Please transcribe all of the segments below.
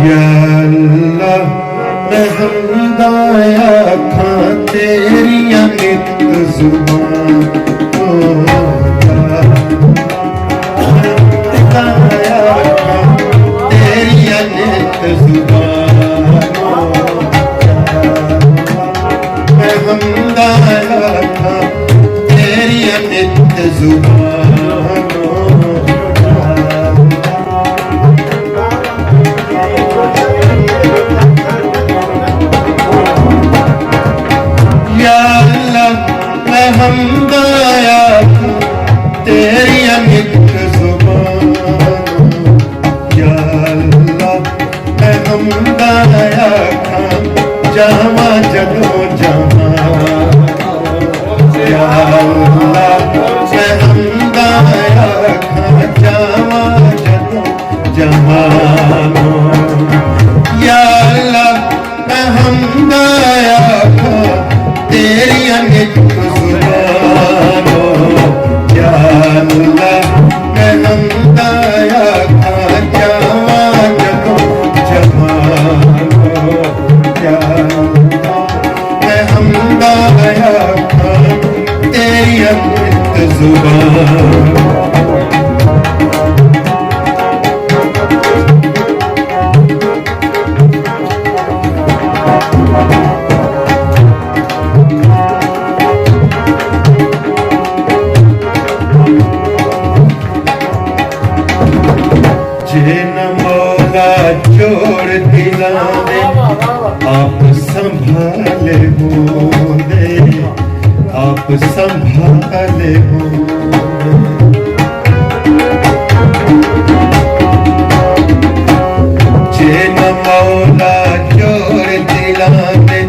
या अल्लाह मैं हमदाया खां तेरिया नित जुबान तेरिया नित जुबान मैं हमदाया खां तेरिया नित जुबान हमदाया तेरी नित जुबान या अल्लाह मैं हमदाया जावा जदों जहां या अल्लाह मैं हमदाया जावा जदों जहां या अल्लाह मैं हमदाया तेरी नित जोड़ दिला दे आप संभाले होंदे आप संभाले होंदे जे न मौला जोड़ दिला दे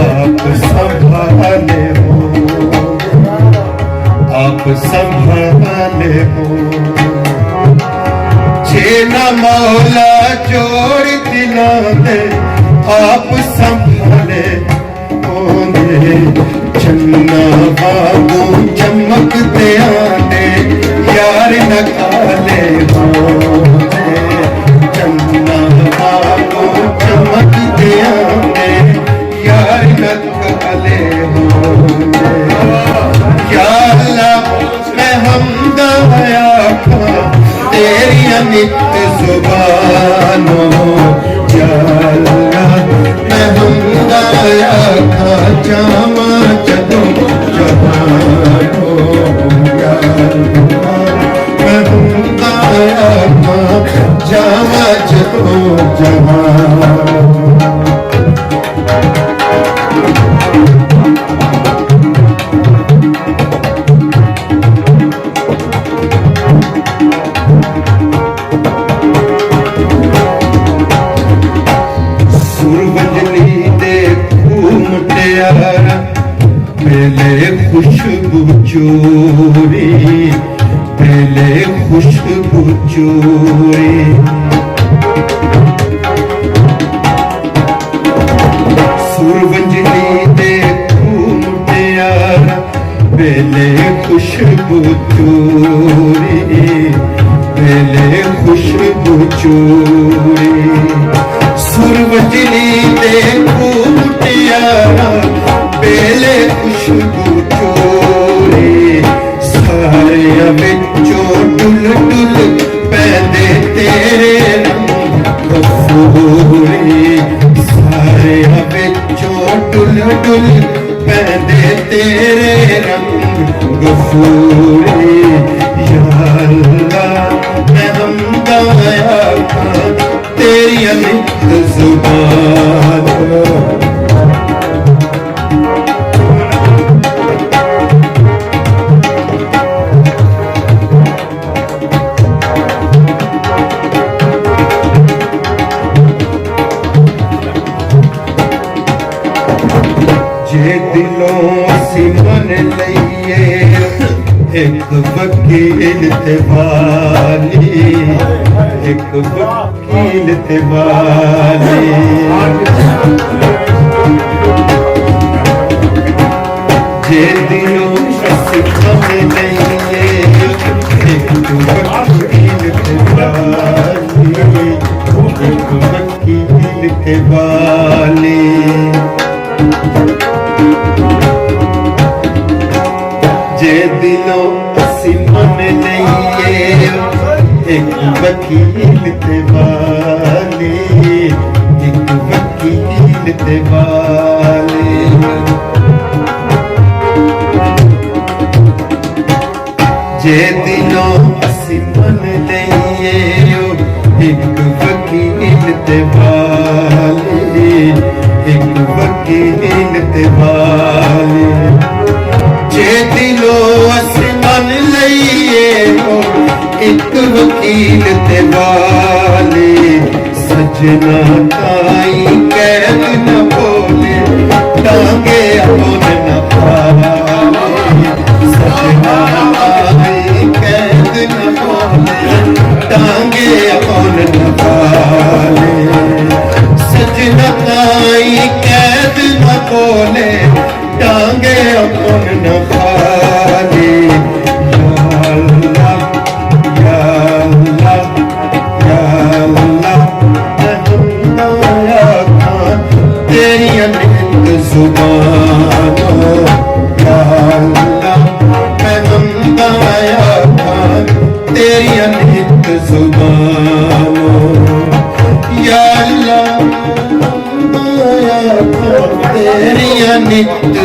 आप संभाले होंदे आप संभाले होंदे जे न मौला जोड़ दिला दे आप संभाले होंगे चन्ना बाबू चमकते आने यार न काले होंगे चन्ना बाबू चमकते आने यार न काले होंगे या अल्लाह मैं हमदाया तेरी नित जुबानो या अल्लाह मैं हमदाया जावा जदों जहानो या अल्लाह मैं हमदाया जावा जदों जहानो पहले खुशबू चोरी पहले खुशबू चोरी सुरवंजनी दे मुटियारा पहले खुशबू चोरी पहले खुशबू चोरी सुरवंजनी दे मुटियारा पहले खुशबू चोरी सारिया बिचों डुल डुल पैदे तेरे रंग गफूरी सारिया बिचों डुल डुल पैदे तेरे रंग गफूरी या अल्लाह मैं हमदाया तेरी नित जुबान दिलों सिमन लइए एक वकील ते वाली एक वकील ते वाली जे दिलों सिमन लइए एक वकील ते वाली एक वकील सिमन लइए एक वकील ते वाले, एक वकील ते वाले। जे दिनों असी मन लइए एक वकील ते वाले, एक वकील ते वाले। जे दिलों असी मन लइए एक वकील ते वाले, सजना ताई कैद न बोले टांगे अपन न पाले, सजना ताई कैद न बोले टांगे अपन न पाले, सजना ताई कैद न बोले टांगे अपन न पाले। तेरिया नित जुबानो या अल्लाह, मैं बंदा खान तेरिया नित जुबानो या अल्लाह, तेरिया नित